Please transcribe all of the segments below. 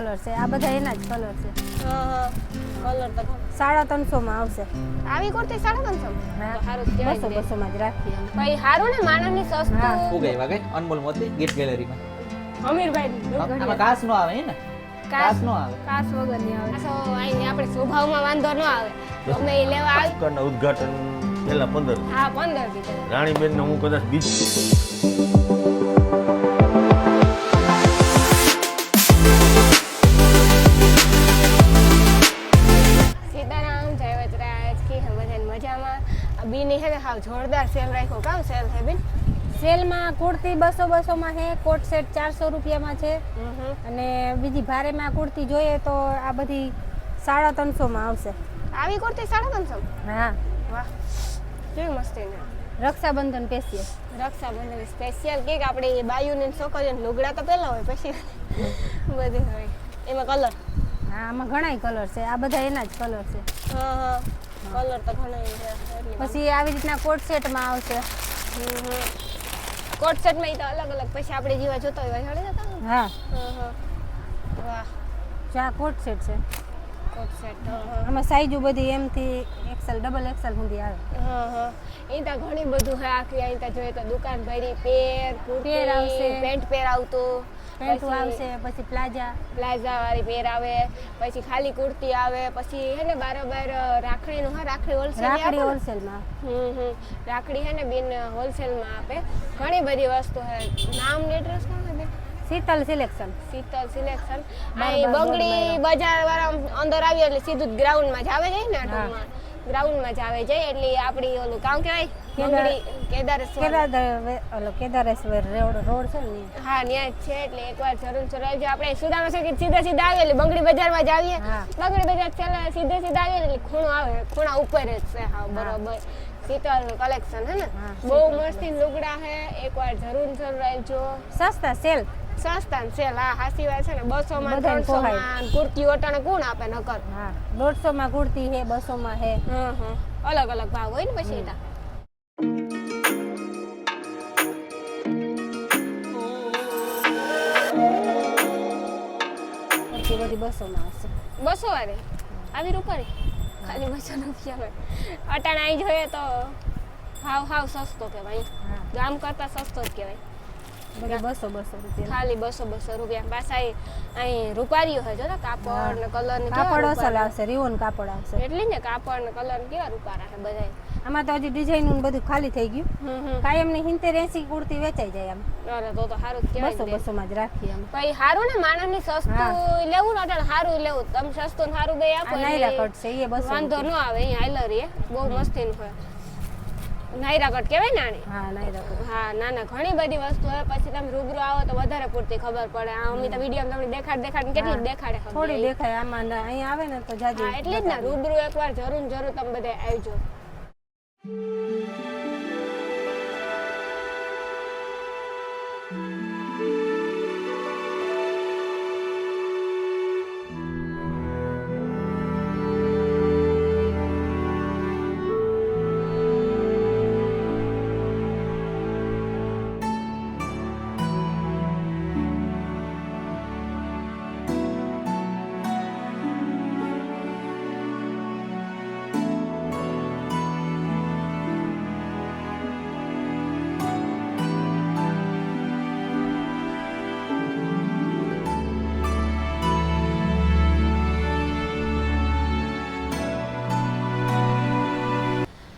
Colour છે આ બધા એના જ કલર છે. હા કલર તો 350 માં આવશે. આવી કુર્તી 350 હા તો સારું જ કહેવાય 200 માં જ રાખીએ અમે. ભાઈ સારું ને માણસની સસ્તું શું ગઈ વાગે અનમોલ મોતી ગિફ્ટ ગેલેરીમાં અમીરભાઈ આમાં કાચ નો આવે ને કાચ નો આવે કાચ વગરની આવે. તો અહીં આપણે સ્વભાવમાં વાંધો ન આવે અમે એ લેવા આવી પુષ્કરના ઉદ્ઘાટન પહેલા 15 હા 15 દી રાણીબેન ને હું કદાચ સીતારામ જય વજરાજ કી હે બધાને મજામાં આ બીની હે ને હાવ જોરદાર સેલ રાખ્યો કામ સેલ હે બીન સેલમાં કુર્તી 200 માં છે, કોટ સેટ 400 રૂપિયામાં છે અને બીજી ભારેમાં કુર્તી જોઈએ તો આ બધી 350 માં આવશે. આવી કુર્તી 350 હા વાહ કેવી મસ્તી ને Rakshabandhan special. Rakshabandhan special cake આપણે બાયુને ને છોકરીઓને લુગડા તો પહેલા હોય પછી બધી હોય એમાં કલર હા આમાં ઘણાય કલર છે આ બધા એના જ કલર છે. હા કલર તો ઘણા છે એટલે પછી આવી રીતના કોટ સેટમાં આવશે. કોટ સેટમાં તો અલગ અલગ પછી આપણે જેવા જોતા હોય એવા જોડે જતા હા વાહ આ કોટ સેટ છે. કોટ સેટ આમાં સાઈઝો બધી એમ થી XL ડબલ XL સુધી આવે. એ તો ઘણી બધું હે આખી અહીં તો જોઈએ તો દુકાન ભરી પેર પેર આવશે. પેન્ટ પેર આવતું પેન્ટ આવશે પછી પ્લાઝા પ્લાઝા વાળી પેર આવે પછી ખાલી કુર્તી આવે પછી હે ને બારોબાર રાખડીનું હા રાખડી હોલસેલ રાખડી હોલસેલમાં. રાખડી હે ને બેન હોલસેલમાં આપે ઘણી બધી વસ્તુ હે નામ ને એડ્રેસ કોણ હે બેન શીતલ સિલેક્શન. શીતલ સિલેક્શન બરાબર, બંગડી બરાબર. બજાર વાળા અંદર આવી એટલે સીધું ગ્રાઉન્ડમાં જ આવે જાય ને ટૂંકમાં ગ્રાઉન્ડમાં જ આવે જાય એટલે આપણી ઓલું કામ કહેવાય બંગડી કેદારેશ્વર કેદારેશ્વર રોડ છે ને હા ત્યાં જ છે એટલે એકવાર જરૂર આવજો આપણે સુદામા સર્કિટ સીધા આવીએ એટલે બંગડી બજારમાં જ આવીએ હા. બંગડી બજાર સીધા આવીએ એટલે ખૂણો આવે ખૂણા ઉપર જ છે હા બરોબર શીતલ કલેક્શન હે ને હા, બહુ મસ્તી લુગડા હે એકવાર જરૂર આવજો સસ્તા સેલ. સસ્તા ને સેલ હા હાસી વાત છે ને 200 માં બધાને 300 માં કુર્તી ઓટાણે કોણ આપે નકર હા 150 માં કુર્તી છે 200 માં છે. અલગ અલગ ભાવ હોય ને પછી તા કુર્તી બધી 200 માં આવશે. 200 વાળી આવી રૂપારી ખાલી 200 રૂપિયા અટાણે અહીં જોઈએ તો હાવ સસ્તો કહેવાય હા ગામ કરતા સસ્તો જ કહેવાય બધી 200 રૂપિયા. ખાલી 200 રૂપિયા પાછા અહીં રૂપારીઓ હોય જો ને કાપડ ને કલર ને કાપડ અસલ આવશે, રિવોન કાપડ આવશે. એટલી ને કાપડ ને કલર કેવા રૂપારા છે બધાય આમાં તો હજી ડિઝાઇન નું બધું ખાલી થઈ ગયું. કાયમ ની 70-80 કુર્તી વેચાઈ જાય આમ. અરે તો સારું જ કહેવાય 200 માં જ રાખીએ આમ. ભાઈ સારું ને માણસની સસ્તું લેવું ને અટાણે સારું લેવું તમે સસ્તું ને સારું બે આપો આ નાયરા કટ છે એ 200 વાંધો ન આવે અહીં હાઈલરી બહુ મસ્તીનું હોય નાયરા કટ કહેવાય ને આને હા નાયરા કટ. હા ના ના ઘણી બધી વસ્તુ હોય પછી તમે રૂબરૂ આવો તો વધારે પૂરતી ખબર પડે આ અમિતા વિડીયો તમને દેખાડ કેટલી દેખાડે ખબર થોડી દેખાય આમાં અહીંયા આવે ને તો જાજી. હા એટલે જ ને રૂબરૂ એકવાર જરૂર તમે બધે આવજો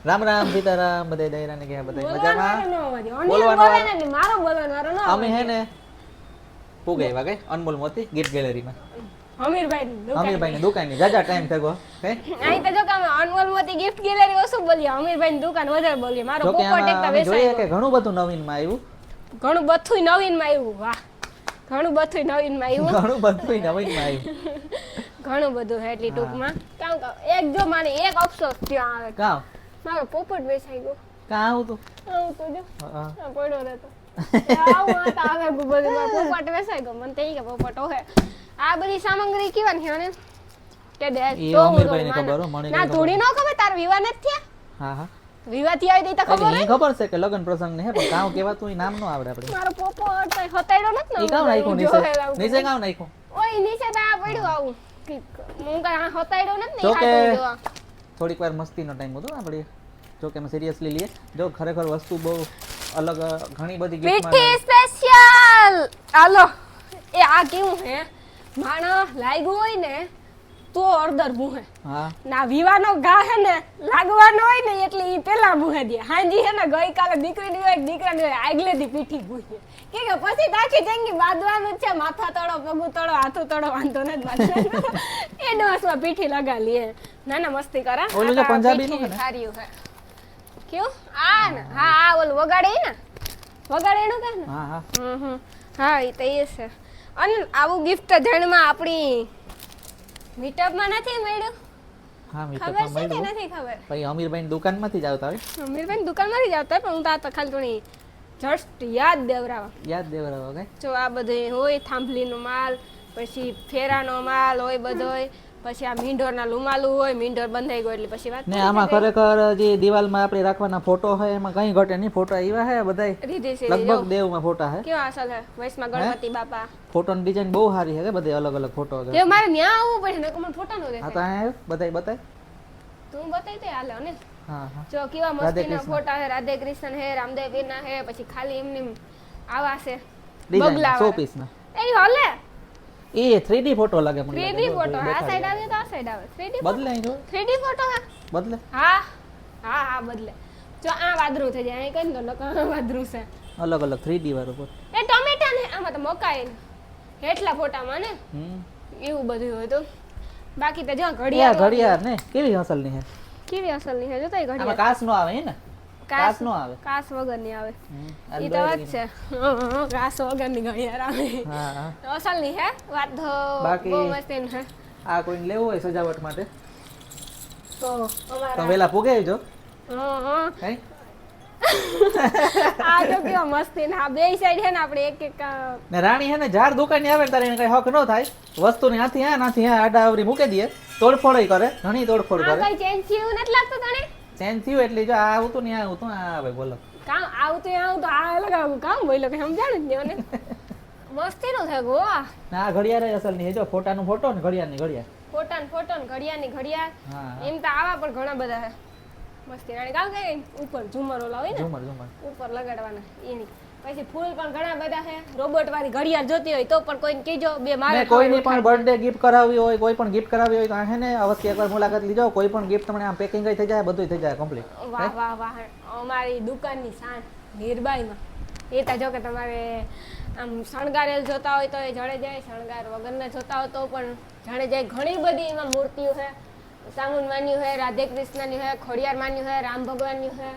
રામ રામ સીતારામ બધે દયરા ને કે બધે મજામાં બોલવાનો મારો બોલવાનો વારો ન અમે હે ને પૂગઈ વાગે અનમોલ મોતી ગિફ્ટ ગેલેરીમાં અમીરભાઈ ની દુકાન ની જાજા ટાઈમ થયો હે અહીં તો જો કે અમે અનમોલ મોતી ગિફ્ટ ગેલેરી ઓછું બોલીએ અમીરભાઈ ની દુકાન વધારે બોલીએ મારો જો કે પોપટ એકતા આમાં જોઈએ વેચાય કે ઘણું બધું નવીન માં આવ્યું ઘણું બધું નવીન માં આવ્યું વાહ ઘણું બધું નવીન માં આવ્યું ઘણું બધું નવીન માં આવ્યું ઘણું બધું હે એટલી ટૂંકમાં કામ એક જો માને એક અફસોસ ત્યાં આવે કામ મારો પોપટ વેચાઈ ગયો કા આવું તું આવું તો જો હા. આ પડ્યો રહેતો આવું હતા આવે બધું મારો પોપટ વેચાઈ ગયો મને તો ઈ કે પોપટ હોય આ બધી સામગ્રી કેવાની છે ને કે દે ઈ તો અમીરભાઈને ખબર હો, મને ના કઈ થોડી ન ખબર તાર વિવાહ નથી થયા હા હા વિવાહ થી આવી તો ખબર એ ખબર છે કે લગન પ્રસંગ ને હે પણ કામ કેવાતું ઈ નામ નો આવડે આપણે મારો પોપટ હતાડ્યો નથી ને ઈ કામ નાખ્યું નીચે નીચે કામ નાખ્યું ઓય નીચે તો આ પડ્યું આવું હું કઈ હતાડ્યો નથી જો ને કે હાથ જોવા થોડીક વાર મસ્તીનો ટાઈમ હતો આપણે, જો કે અમે સિરિયસલી લઈએ. જો ખરેખર વસ્તુ બહુ અલગ ઘણી બધી ગિફ્ટમાં પીઠી સ્પેશિયલ હાલો એ આ કેવું હે માણસ લાગ્યું હોય ને તો અડધર બુહે હા ના વિવાનો ગા હે ને લાગવાનો હોય ને એટલે ઈ પેલા બુહે દે હાંજી હે ને ગઈકાલે દીકરીની હોય દીકરાની હોય આગલેથી પીઠી બુહે કે પછી તાકી જંગી બાંધવાનું છે માથા તળો પગું તળો હાથું તળો વાંધો નથી બાંધવાનું એ ડોસમાં પીઠી લગા લીએ ના ના મસ્તી કરા ઓલું જે પંજાબીનું હે ને? સારી હે ક્યું આ ને હા આ ઓલું વગાડે ઈ ને વગાડે એનું કે ને હા હા હા એ તો એ છે અને આવું ગિફ્ટ જણમાં આપણી મીટઅપમાં નથી મળ્યું હા ખબર મીઠા છે કે મળ્યું નથી ખબર પછી અમીરભાઈ દુકાનમાંથી જ આવતા હોય, અમીરભાઈ દુકાનમાંથી જ આવતા પણ હું તો આ તો ખાલી થોડી જસ્ટ યાદ દેવરાવા યાદ દેવરાવો કઈ. જો આ બધું હોય થાંભલીનો માલ પછી ફેરાનો માલ હોય બધોય પછી આ મીંઢોરના રૂમાલું હોય મીંઢોર બંધાઈ ગયો એટલે પછી વાત ને આમાં ખરેખર જે દિવાલમાં આપણે રાખવાના ફોટો હોય એમાં કઈ ઘટે નહીં. ફોટો આવ્યા હે બધાય રીધી છે લગભગ દેવમાં ફોટા હે. કેવા અસલ હે વૈષ્ણવ ગણપતિ બાપા ફોટોની ડિઝાઇન બહુ સારી હે કે બધે અલગ અલગ ફોટો હે. એ મારે ન્યા આવવું પડે નકર મને ફોટા નો હા દેખાય તો અહીંયા બધાય બતાય. તું બતાઈ દે હાલે ને હા હા જો કેવા રાધે મસ્તીના કૃષ્ણ. ફોટા હે રાધે કૃષ્ણ હે રામદેવ પીરના હે પછી ખાલી એમને આવા છે ડિઝાઇન બગલા 100 પીસના. એ હાલે એ 3D ફોટો લાગે મને. 3D ફોટો આ સાઈડ આવે તો આ સાઈડ આવે 3D બદલે અહીં જો 3D ફોટો હે બદલે. હા હા હા બદલે જો આ વાદરું થઈ જાય અહીં કઈ તો નકર વાદરું છે અલગ અલગ 3D વાળું ફોટો. એ ટમેટા ને આમાં તો મકાઈ ને હેઠલા ફોટામાં ને એવું બધું હોય તો બાકી તો જો એ ઘડિયાળ ઘડિયાળ ને કેવી અસલની હે. કેવી અસલની છે જો તો આમાં ઘડિયાળ કાચ નો આવે હે ને, કાચ નો આવે. કાસ વગરની આવે આ ઈ તો વાત છે કાસ વગરની ઘડિયાળ આવે હા હા. અસલની હે વાત તો બાકી- બહુ મસ્તી હે આ કોઈને લેવું હોય સજાવટ માટે તો તો અમારા વેલા પૂગે જો હા કઈ. આ તો કેવો મસ્તી ને આ બે સાઈડ હે ને આપણે એક એક ને રાણી હે ને જાર દુકાને આવે ને તારે એને કઈ હક ન થાય. વસ્તુની હાથી હા નાથી હા આડા આવરી મૂકી દઈએ, તોડફોડ કરે, ઘણી તોડફોડ આ કરે. કઈ ચેન્જ થયું નથી લાગતું તને ચેન્જ થયું એટલે જો આ આવતું ને આ આવતું આ આવે બોલો. કામ આવતું આવું તો આ લગાવું કામ બોલ્યો કે સમજાણું જ નહીં મને મસ્તી નો થાય ગોવા ને આ ઘડિયાળ અસલની હે જો ફોટાનું ફોટો ને ઘડિયાળની ઘડિયાળ. ફોટો ને ઘડિયાળની ઘડિયાળ હા એમ તો આવા પણ ઘણા બધા છે મસ્તી રાણી કામ કે ઉપર ઝુમરો લાવી ને ઝુમર ઝુમર. ઉપર લગાડવાના એની પછી ફૂલ પણ ઘણા બધા છે રોબોટ વાળી ઘડિયાળ જોતી હોય તો પણ કોઈને કહેજો બે મારે ને કોઈની પણ બર્થડે ગિફ્ટ કરાવવી હોય, કોઈ પણ ગિફ્ટ કરાવવી હોય તો આ હે ને અવશ્ય એકવાર મુલાકાત લીજો. કોઈ પણ ગિફ્ટ તમને આમ પેકિંગ થઈ જાય, બધું થઈ જાય કમ્પ્લીટ. વાહ વાહ વાહ અમારી દુકાનની શાન નીરબાઈમાં એ તો જો કે તમારે આમ શણગારેલ જોતા હોય તો એ જડે જાય, શણગાર વગરના જોતા હોય તો પણ જાણે જાય. ઘણી બધી એમાં મૂર્તિઓ છે, સામુન માન્યું છે, રાધે કૃષ્ણની છે, ખોડિયાર માન્યું છે, રામ ભગવાનની છે,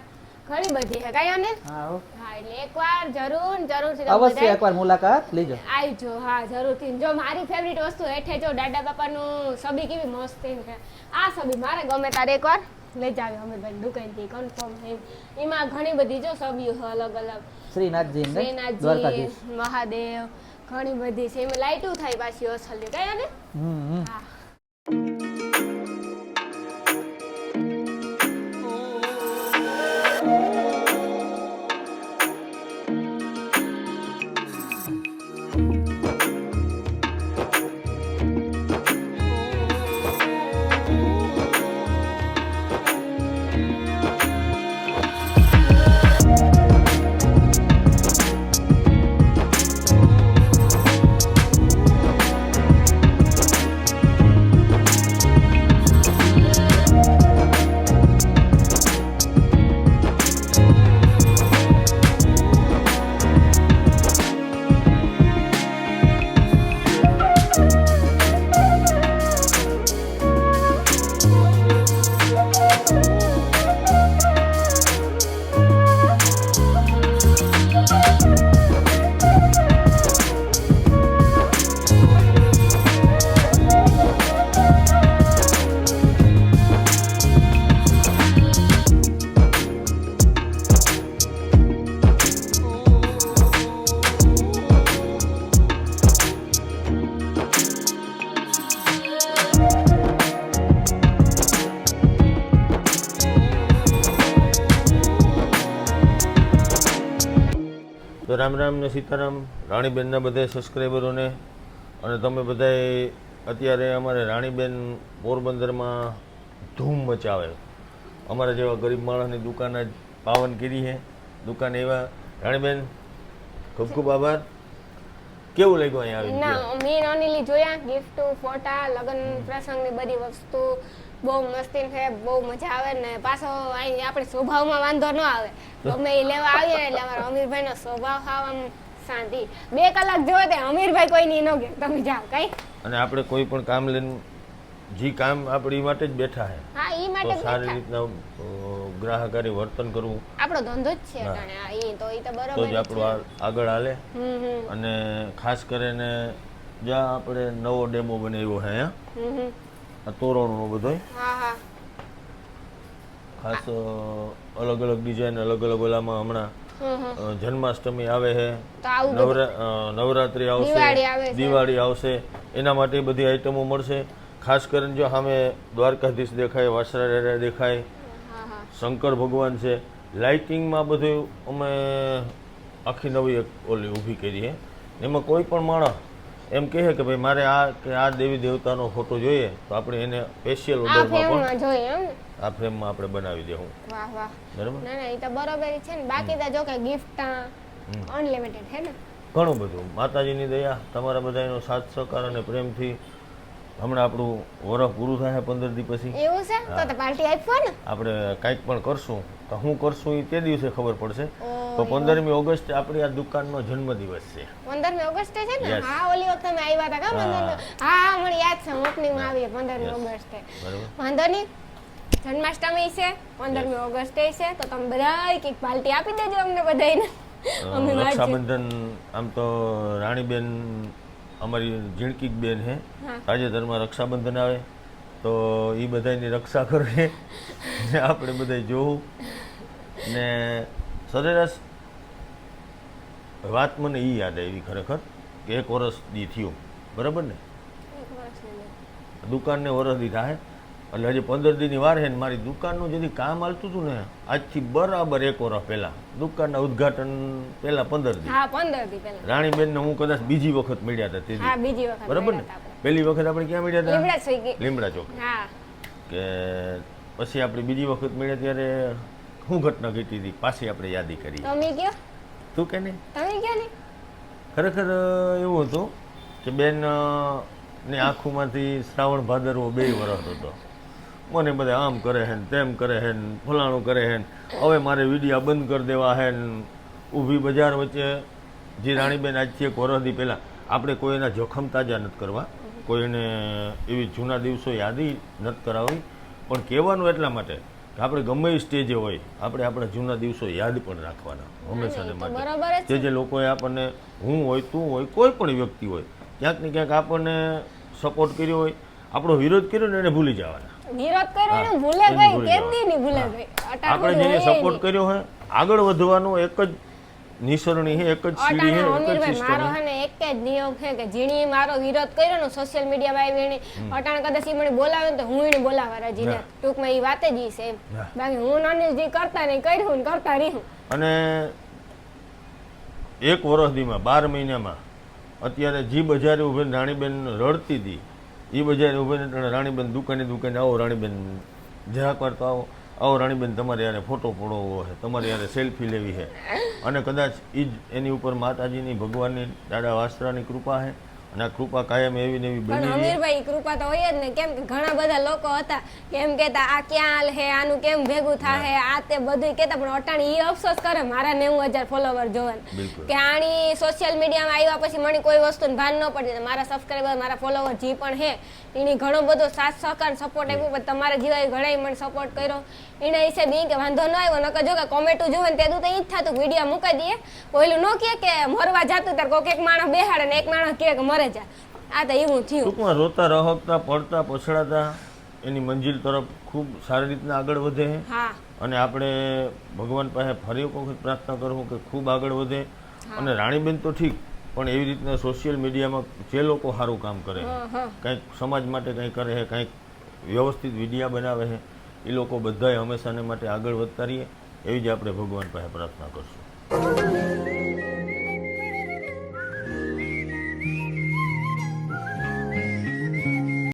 ઘણી બધી છે કઈ આને હા હો. હા એટલે એકવાર જરૂરથી અવશ્ય એકવાર મુલાકાત લીજો. આવજો હા જરૂરથી. જો મારી ફેવરિટ વસ્તુ હેઠે જો દાદા બાપાનું સબી કેવી મસ્તી છે, આ સબી મારે ગમે તારે એકવાર લઈ જાવ અમીરભાઈ દુકાનથી કન્ફર્મ. એમાં ઘણી બધી જો સબીઓ છે અલગ અલગ, શ્રીનાથજી ને શ્રીનાથજી દ્વારકાધીશ. મહાદેવ ઘણી બધી છે. એમાં લાઈટું થાય પાછી અસલી કઈ આને હા તો રામ રામ ને સીતારામ રાણીબેનના બધા સબસ્ક્રાઈબરોને અને તમે બધાય અત્યારે અમારે રાણીબેન પોરબંદરમાં ધૂમ મચાવે. અમારા જેવા ગરીબ માણસની દુકાન જ પાવન કરી છે. દુકાન એવા રાણીબેન ખૂબ ખૂબ આભાર. કેવું લાગ્યું અહીંયા આવી ના મેં ઓનલી જોયા ગિફ્ટ ફોટા લગ્ન પ્રસંગની બધી વસ્તુ બહુ મસ્તી છે, બહુ મજા આવે ને પાછો અહીં આપણે સ્વભાવમાં વાંધો ન આવે. ગમે એ લેવા આવીએ ને એટલે અમારા અમીરભાઈનો સ્વભાવ હાવ આમ શાંતિ. 2 કલાક જોવે તે અમીરભાઈ કોઈ નહીં ન કે તમે જાઓ કઈ. અને આપણે કોઈ પણ કામ લઈને જે કામ આપણી માટે જ બેઠા છે હા ઈ તો માટે સારી રીતના ગ્રાહકારી વર્તન કરવું આપણો ધંધો જ છે અટાણે. હા ઈ તો તો બરોબર જ આપણું આગળ હાલે. હમ અને ખાસ કરીને જ્યાં આપણે નવો ડેમો બનાવ્યો છે અહીંયા હમ આ તોરણનો બધોય હા હા ખાસ અલગ અલગ ડિઝાઇન અલગ અલગ ઓલામાં હમણાં જન્માષ્ટમી આવે છે, તો આવું નવરાત્રી દિવાળી આવે આવશે, છે. દિવાળી આવશે, એના માટે બધી આઈટમો મળશે. ખાસ કરીને જો સામે દ્વારકાધીશ દેખાય, વાસણા દેખાય, હા હા શંકર ભગવાન છે. લાઇટિંગમાં બધું અમે આખી નવી એક ઓલી ઊભી કરી છે. એમાં કોઈ પણ માણસ એમ કહે કે ભાઈ મારે આ દેવી દેવતાનો ફોટો જોઈએ તો આપણે એને સ્પેશિયલ આ ઓર્ડરમાં પણ ફ્રેમમાં જોઈએ એમ ને? આ ફ્રેમમાં આપણે બનાવી દેવું. વાહ વાહ બરાબર. ના ના એ તો બરોબર જ છે ને. બાકી તો જો કે ગિફ્ટ અનલિમિટેડ છે ને. ઘણું બધું માતાજીની દયા તમારા બધાનો સાથ સહકાર અને પ્રેમથી હમણાં આપણું વરસ પૂરું થાય 15 દી પછી એવું છે તો પાર્ટી આપવા ને. આપણે કાંઈક પણ કરશું તો શું કરશું એ તે દિવસે ખબર પડશે. ઓ, તો 15મી ઓગસ્ટ આપણી આ દુકાનનો જન્મદિવસ છે. 15મી ઓગસ્ટે છે ને. Yes. હા ઓલી વખતે અમે આવ્યા હતા કા 15 હા મને યાદ છે ઓપનિંગમાં આવીએ 15મી ઓગસ્ટે. બરાબર. વાંધો નહીં. જન્માષ્ટમી છે 15મી ઓગસ્ટે છે તો તમે બધાય કંઈક પાર્ટી આપી દેજો અમને બધાયને. અમે વાંચીએ. રક્ષાબંધન આમ તો રાણીબેન અમારી ઝીણકી બેન છે. હા. તાજેતરમાં રક્ષાબંધન આવે તો એ બધાની રક્ષા કરે ને આપણે બધા જોવું ને સરેરાશ વાત મને એ યાદ આવી ખરેખર કે 1 વર્ષ દી થયું બરાબર ને એક વર્ષની અંદર. દુકાનને વર્ષ દી થાય એટલે હજી 15 દીની વાર છે ને મારી દુકાનનું જે કામ હાલતું હતું ને આજથી બરાબર 1 વર્ષ પહેલા દુકાનના ઉદ્ઘાટન પહેલા 15 દી હા 15 દી પહેલા. રાણીબેનને હું કદાચ બીજી વખત મળ્યા હતા તે દી. હા બીજી વખત બરાબર ને મળ્યા હતા આપણે. પહેલી વખત આપણે ક્યાં મળ્યા હતા લીમડા સ્વીગી. લીમડા ચોક હા કે પછી આપણે બીજી વખત મળ્યા ત્યારે શું ઘટના ઘટી હતી પાછી આપણે યાદી કરી. તમે કયો તું કે નહીં તમે કયો ને. ખરેખર એવું હતું કે બેન ની આંખોમાંથી શ્રાવણ ભાદરવો 2 વર્ષ હતો. મને બધા આમ કરે હે ને તેમ કરે હે ને ફલાણું કરે હે ને હવે મારે વિડીયા બંધ કરી દેવા હે ને ઊભી બજાર વચ્ચે જે રાણીબેન આજથી 1 વર્ષથી પહેલાં આપણે કોઈ એના જોખમ તાજા નથી કરવા, કોઈને એવી જૂના દિવસો યાદી નથી કરાવવી, પણ કહેવાનું એટલા માટે કે આપણે ગમે એ સ્ટેજે હોય આપણે આપણા જૂના દિવસો યાદ પણ રાખવાના હંમેશાને તો માટે. બરોબર જ જે જે લોકોએ આપણને હું હોય તું હોય કોઈ પણ વ્યક્તિ હોય ક્યાંક ને ક્યાંક આપણને સપોર્ટ કર્યો હોય, આપણો વિરોધ કર્યો ને એને ભૂલી જવાના. વિરોધ કર્યો ને હા, ભૂલે એને ગઈ ભૂલી કેદી જવાનું. ની ભૂલે હા. ગઈ. આપણે જેને સપોર્ટ કર્યો હોય આગળ વધવાનું એક જ નિસરણી છે, એક જ સીડી છે, એક જ અમીરભાઈ સિસ્ટમ મારો હે ને એક જ નિયમ છે કે જીણી મારો વિરોધ કર્યો ને સોશિયલ મીડિયામાં આવી એની અટાણ કદાચ ઈ મને બોલાવે ને તો હું એને બોલાવવા રાજી ને. ટૂંકમાં ઈ વાત જ ઈ છે એમ. હા. બાકી હું નાની જે કરતા નહીં કર્યું ને કરતા રહ્યું. અને 1 વર્ષદીમાં 12 મહિનામાં અત્યારે જી બજારે ઉભીને રાણીબેન રડતી હતી એ બજારે ઉભીને રાણીબેન દુકાને આવો રાણીબેન જરાક વાર તો આવો રાણીબેન તમારે યારે ફોટો પડવો છે, તમારે યારે સેલ્ફી લેવી છે. અને કદાચ એ જ એની ઉપર માતાજીની ભગવાનની દાદા વાસરાની કૃપા છે અને આ કૃપા કાયમ એવી ને એવી પણ બની રહે. અમીરભાઈ કૃપા તો હોય જ ને. કેમ કે ઘણા બધા લોકો હતા કેમ કેતા આ ક્યાં હાલ હે આનું કેમ ભેગું થાય આ તે બધું કેતા, પણ અટાણી ઈ અફસોસ કરે મારા 90,000 ફોલોવર જોવાને બિલકુલ. કે આણી સોશિયલ મીડિયામાં આવ્યા પછી મને કોઈ વસ્તુનું ભાન ન પડે. મારા સબસ્ક્રાઈબર મારા ફોલોવર જે પણ હે એની ઘણો બધો સાથ સહકાર સપોર્ટ આપ્યો, પણ તમારા જેવા ઘણાય મને સપોર્ટ કર્યો એના હિસાબે ઈ કે વાંધો ન આવ્યો. નકર જો કે કોમેન્ટો જોવે ને તેદું તો ઈ જ થતું વિડીયો મૂકી દઈએ ઓઈલું ન કે મરવા જાતું ત્યારે કોઈક એક માણસ બેહાડે ને એક માણસ કહે કે મરે જા. આ તો એવું થયું. ટૂંકમાં રોતા રહકતા પડતા પછડાતા એની મંજિલ તરફ ખૂબ સારી રીતના આગળ વધે છે. હા અને આપણે ભગવાન પાસે ફરી એક વખત પ્રાર્થના કરવું કે ખૂબ આગળ વધે. અને રાણીબેન તો ઠીક પણ એવી રીતના સોશિયલ મીડિયામાં જે લોકો સારું કામ કરે છે, કંઈક સમાજ માટે કંઈક કરે છે, કંઈક વ્યવસ્થિત વિડીયા બનાવે છે, એ લોકો બધાય હંમેશાને માટે આગળ વધતા રહીએ એવી જ આપણે ભગવાન પાસે પ્રાર્થના કરશું.